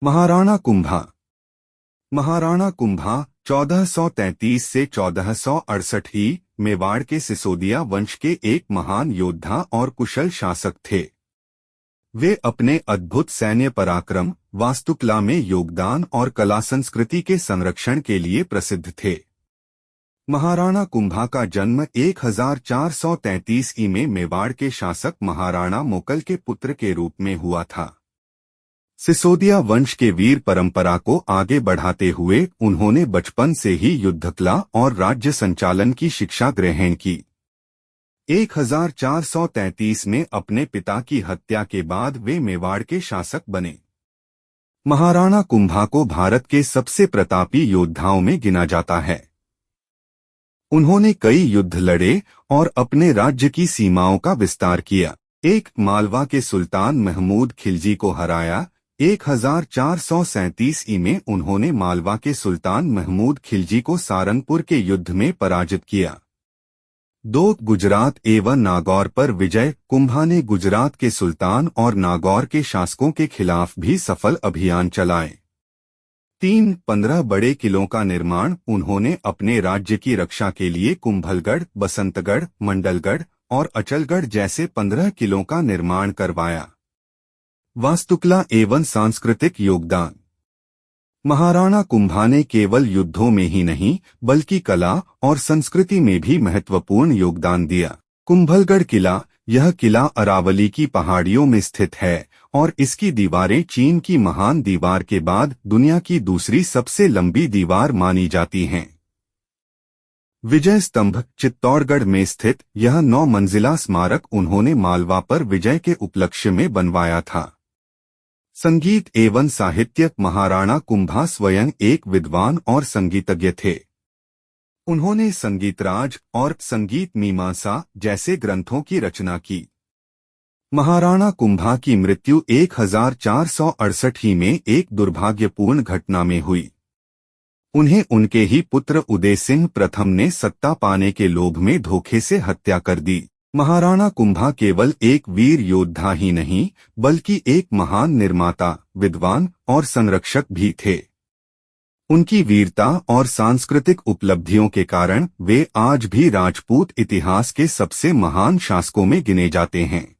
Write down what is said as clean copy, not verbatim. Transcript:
महाराणा कुंभा। महाराणा कुंभा 1433 से 1468 ही मेवाड़ के सिसोदिया वंश के एक महान योद्धा और कुशल शासक थे। वे अपने अद्भुत सैन्य पराक्रम, वास्तुकला में योगदान और कला संस्कृति के संरक्षण के लिए प्रसिद्ध थे। महाराणा कुंभा का जन्म 1433 ई में मेवाड़ के शासक महाराणा मोकल के पुत्र के रूप में हुआ था। सिसोदिया वंश के वीर परंपरा को आगे बढ़ाते हुए उन्होंने बचपन से ही युद्धकला और राज्य संचालन की शिक्षा ग्रहण की। 1433 में अपने पिता की हत्या के बाद वे मेवाड़ के शासक बने। महाराणा कुंभा को भारत के सबसे प्रतापी योद्धाओं में गिना जाता है। उन्होंने कई युद्ध लड़े और अपने राज्य की सीमाओं का विस्तार किया। एक मालवा के सुल्तान महमूद खिलजी को हराया। 1437 ई में उन्होंने मालवा के सुल्तान महमूद खिलजी को सारंगपुर के युद्ध में पराजित किया। गुजरात एवं नागौर पर विजय। कुंभा ने गुजरात के सुल्तान और नागौर के शासकों के खिलाफ भी सफल अभियान चलाए। 15 बड़े किलों का निर्माण उन्होंने अपने राज्य की रक्षा के लिए कुंभलगढ़, बसंतगढ़, मंडलगढ़ और अचलगढ़ जैसे 15 किलों का निर्माण करवाया। वास्तुकला एवं सांस्कृतिक योगदान। महाराणा कुंभा ने केवल युद्धों में ही नहीं बल्कि कला और संस्कृति में भी महत्वपूर्ण योगदान दिया। कुंभलगढ़ किला। यह किला अरावली की पहाड़ियों में स्थित है और इसकी दीवारें चीन की महान दीवार के बाद दुनिया की दूसरी सबसे लंबी दीवार मानी जाती हैं। विजय स्तंभ। चित्तौड़गढ़ में स्थित यह 9 मंजिला स्मारक उन्होंने मालवा पर विजय के उपलक्ष्य में बनवाया था। संगीत एवं साहित्य। महाराणा कुंभा स्वयं एक विद्वान और संगीतज्ञ थे। उन्होंने संगीतराज और संगीत मीमांसा जैसे ग्रंथों की रचना की। महाराणा कुंभा की मृत्यु 1468 ही में एक दुर्भाग्यपूर्ण घटना में हुई। उन्हें उनके ही पुत्र उदय सिंह प्रथम ने सत्ता पाने के लोभ में धोखे से हत्या कर दी। महाराणा कुंभा केवल एक वीर योद्धा ही नहीं बल्कि एक महान निर्माता, विद्वान और संरक्षक भी थे। उनकी वीरता और सांस्कृतिक उपलब्धियों के कारण वे आज भी राजपूत इतिहास के सबसे महान शासकों में गिने जाते हैं।